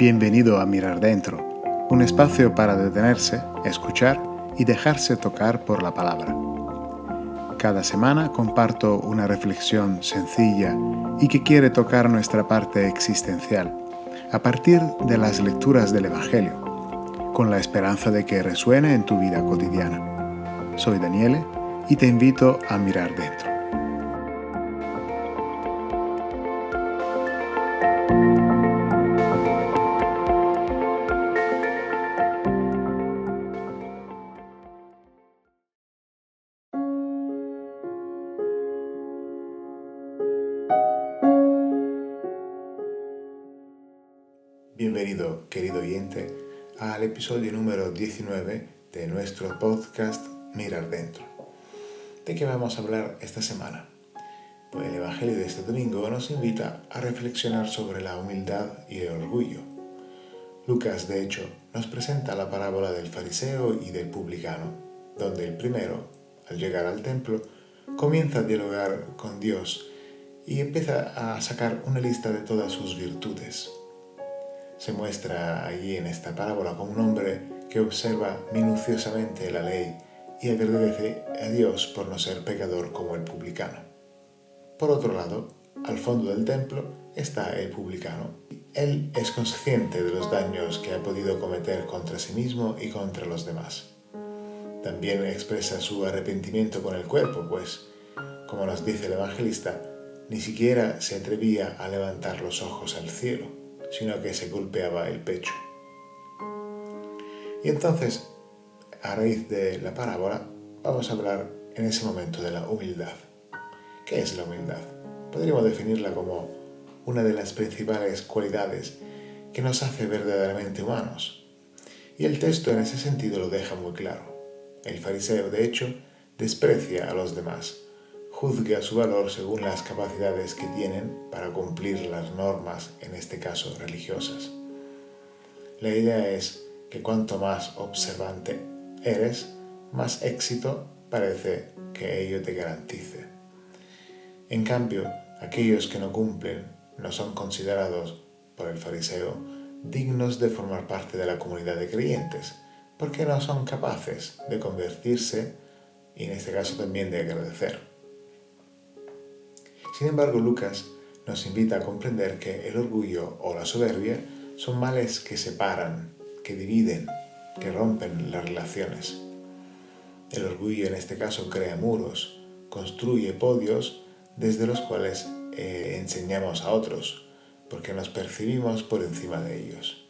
Bienvenido a Mirar Dentro, un espacio para detenerse, escuchar y dejarse tocar por la palabra. Cada semana comparto una reflexión sencilla y que quiere tocar nuestra parte existencial, a partir de las lecturas del Evangelio, con la esperanza de que resuene en tu vida cotidiana. Soy Daniele y te invito a mirar dentro. Bienvenido, querido oyente, al episodio número 19 de nuestro podcast Mirar Dentro. ¿De qué vamos a hablar esta semana? Pues el Evangelio de este domingo nos invita a reflexionar sobre la humildad y el orgullo. Lucas, de hecho, nos presenta la parábola del fariseo y del publicano, donde el primero, al llegar al templo, comienza a dialogar con Dios y empieza a sacar una lista de todas sus virtudes. Se muestra allí en esta parábola como un hombre que observa minuciosamente la ley y agradece a Dios por no ser pecador como el publicano. Por otro lado, al fondo del templo está el publicano. Él es consciente de los daños que ha podido cometer contra sí mismo y contra los demás. También expresa su arrepentimiento con el cuerpo, pues, como nos dice el evangelista, ni siquiera se atrevía a levantar los ojos al cielo, sino que se golpeaba el pecho. Y entonces, a raíz de la parábola, vamos a hablar en ese momento de la humildad. ¿Qué es la humildad? Podríamos definirla como una de las principales cualidades que nos hace verdaderamente humanos. Y el texto en ese sentido lo deja muy claro. El fariseo, de hecho, desprecia a los demás, juzga su valor según las capacidades que tienen para cumplir las normas, en este caso religiosas. La idea es que cuanto más observante eres, más éxito parece que ello te garantice. En cambio, aquellos que no cumplen no son considerados por el fariseo dignos de formar parte de la comunidad de creyentes, porque no son capaces de convertirse y en este caso también de agradecer. Sin embargo, Lucas nos invita a comprender que el orgullo o la soberbia son males que separan, que dividen, que rompen las relaciones. El orgullo en este caso crea muros, construye podios desde los cuales enseñamos a otros, porque nos percibimos por encima de ellos.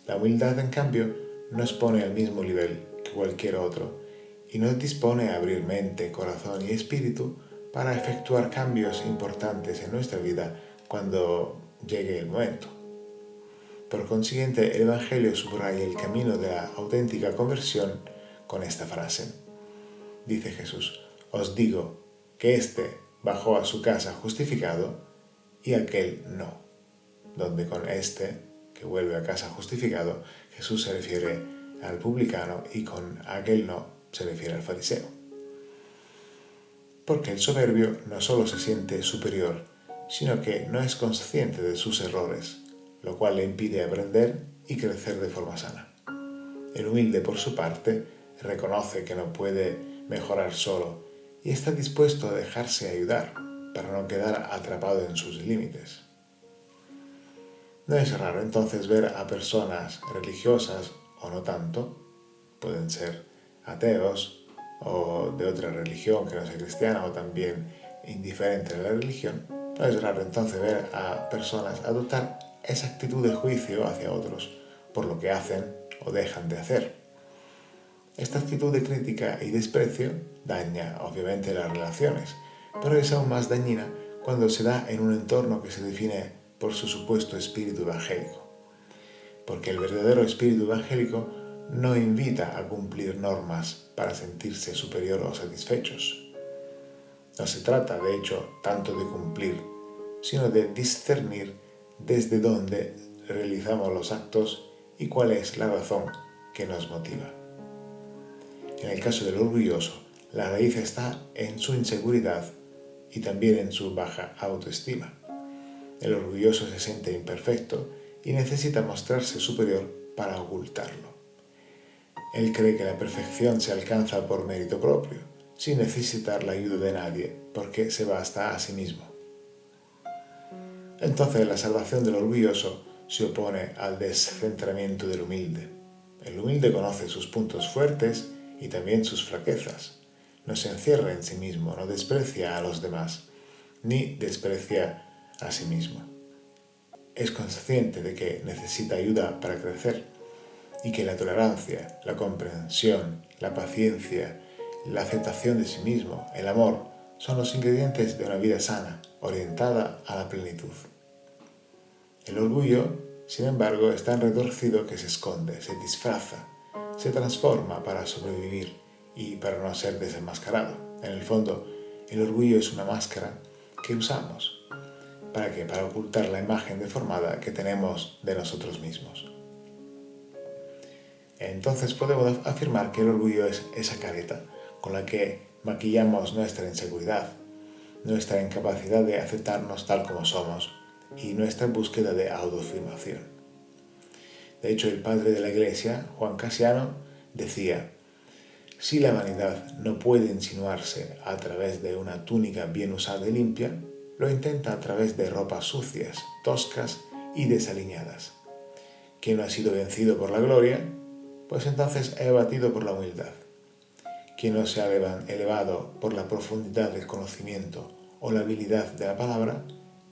La humildad, en cambio, nos pone al mismo nivel que cualquier otro y nos dispone a abrir mente, corazón y espíritu para efectuar cambios importantes en nuestra vida cuando llegue el momento. Por consiguiente, el Evangelio subraya el camino de la auténtica conversión con esta frase. Dice Jesús: os digo que éste bajó a su casa justificado y aquel no. Donde con este, que vuelve a casa justificado, Jesús se refiere al publicano y con aquel no se refiere al fariseo. Porque el soberbio no solo se siente superior, sino que no es consciente de sus errores, lo cual le impide aprender y crecer de forma sana. El humilde, por su parte, reconoce que no puede mejorar solo y está dispuesto a dejarse ayudar para no quedar atrapado en sus límites. No es raro entonces ver a personas religiosas o no tanto, pueden ser ateos, o de otra religión que no sea cristiana o también indiferente a la religión, no es raro entonces ver a personas adoptar esa actitud de juicio hacia otros por lo que hacen o dejan de hacer. Esta actitud de crítica y desprecio daña obviamente las relaciones, pero es aún más dañina cuando se da en un entorno que se define por su supuesto espíritu evangélico. Porque el verdadero espíritu evangélico no invita a cumplir normas para sentirse superior o satisfechos. No se trata, de hecho, tanto de cumplir, sino de discernir desde dónde realizamos los actos y cuál es la razón que nos motiva. En el caso del orgulloso, la raíz está en su inseguridad y también en su baja autoestima. El orgulloso se siente imperfecto y necesita mostrarse superior para ocultarlo. Él cree que la perfección se alcanza por mérito propio, sin necesitar la ayuda de nadie, porque se basta a sí mismo. Entonces la salvación del orgulloso se opone al descentramiento del humilde. El humilde conoce sus puntos fuertes y también sus flaquezas. No se encierra en sí mismo, no desprecia a los demás, ni desprecia a sí mismo. Es consciente de que necesita ayuda para crecer y que la tolerancia, la comprensión, la paciencia, la aceptación de sí mismo, el amor, son los ingredientes de una vida sana, orientada a la plenitud. El orgullo, sin embargo, es tan retorcido que se esconde, se disfraza, se transforma para sobrevivir y para no ser desenmascarado. En el fondo, el orgullo es una máscara que usamos. ¿Para qué? Para ocultar la imagen deformada que tenemos de nosotros mismos. Entonces podemos afirmar que el orgullo es esa careta con la que maquillamos nuestra inseguridad, nuestra incapacidad de aceptarnos tal como somos y nuestra búsqueda de autoafirmación. De hecho, el padre de la Iglesia, Juan Casiano, decía: si la vanidad no puede insinuarse a través de una túnica bien usada y limpia, lo intenta a través de ropas sucias, toscas y desaliñadas. Quien no ha sido vencido por la gloria, pues entonces es abatido por la humildad. Quien no se ha elevado por la profundidad del conocimiento o la habilidad de la palabra,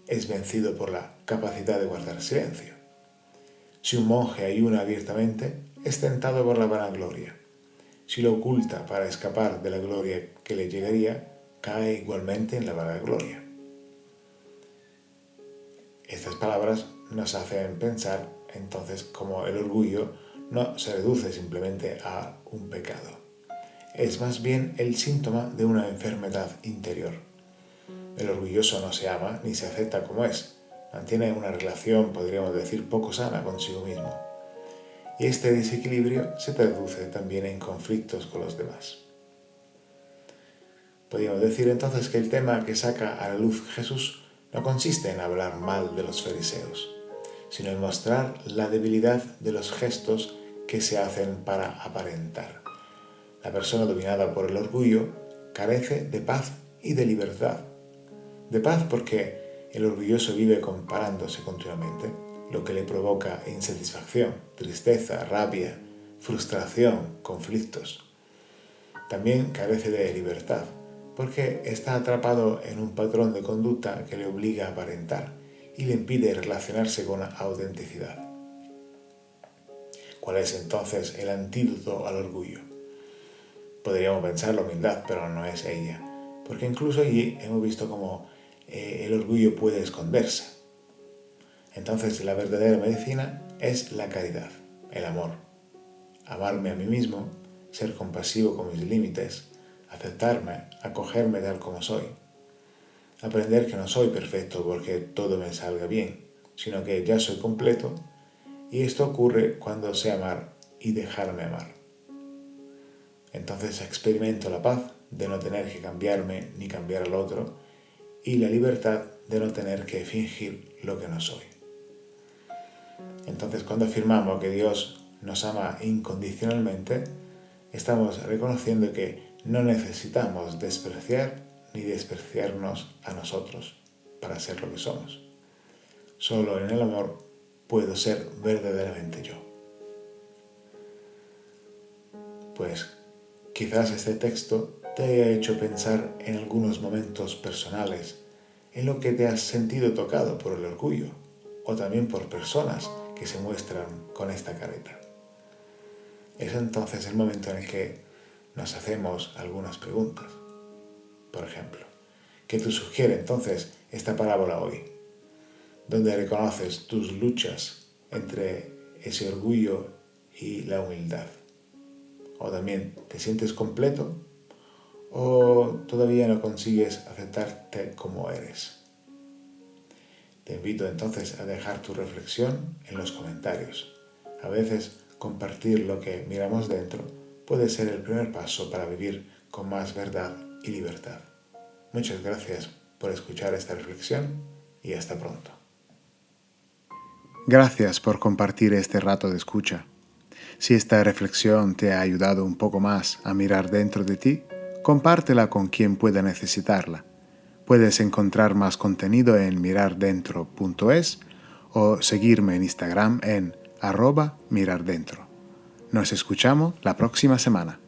es vencido por la capacidad de guardar silencio. Si un monje ayuna abiertamente, es tentado por la vanagloria. Si lo oculta para escapar de la gloria que le llegaría, cae igualmente en la vanagloria. Estas palabras nos hacen pensar entonces cómo el orgullo no se reduce simplemente a un pecado. Es más bien el síntoma de una enfermedad interior. El orgulloso no se ama ni se acepta como es. Mantiene una relación, podríamos decir, poco sana consigo mismo. Y este desequilibrio se traduce también en conflictos con los demás. Podríamos decir entonces que el tema que saca a la luz Jesús no consiste en hablar mal de los fariseos, sino en mostrar la debilidad de los gestos que se hacen para aparentar. La persona dominada por el orgullo carece de paz y de libertad. De paz porque el orgulloso vive comparándose continuamente, lo que le provoca insatisfacción, tristeza, rabia, frustración, conflictos. También carece de libertad, porque está atrapado en un patrón de conducta que le obliga a aparentar y le impide relacionarse con la autenticidad. ¿Cuál es entonces el antídoto al orgullo? Podríamos pensar la humildad, pero no es ella, porque incluso allí hemos visto cómo el orgullo puede esconderse. Entonces la verdadera medicina es la caridad, el amor. Amarme a mí mismo, ser compasivo con mis límites, aceptarme, acogerme tal como soy. Aprender que no soy perfecto porque todo me salga bien, sino que ya soy completo, y esto ocurre cuando sé amar y dejarme amar. Entonces experimento la paz de no tener que cambiarme ni cambiar al otro y la libertad de no tener que fingir lo que no soy. Entonces cuando afirmamos que Dios nos ama incondicionalmente, estamos reconociendo que no necesitamos despreciar ni despreciarnos a nosotros para ser lo que somos. Solo en el amor puedo ser verdaderamente yo. Pues quizás este texto te haya hecho pensar en algunos momentos personales, en lo que te has sentido tocado por el orgullo, o también por personas que se muestran con esta careta. Es entonces el momento en el que nos hacemos algunas preguntas. Por ejemplo, ¿qué te sugiere entonces esta parábola hoy? ¿Dónde reconoces tus luchas entre ese orgullo y la humildad? ¿O también te sientes completo o todavía no consigues aceptarte como eres? Te invito entonces a dejar tu reflexión en los comentarios. A veces compartir lo que miramos dentro puede ser el primer paso para vivir con más verdad y libertad. Muchas gracias por escuchar esta reflexión y hasta pronto. Gracias por compartir este rato de escucha. Si esta reflexión te ha ayudado un poco más a mirar dentro de ti, compártela con quien pueda necesitarla. Puedes encontrar más contenido en mirardentro.es o seguirme en Instagram en @mirardentro. Nos escuchamos la próxima semana.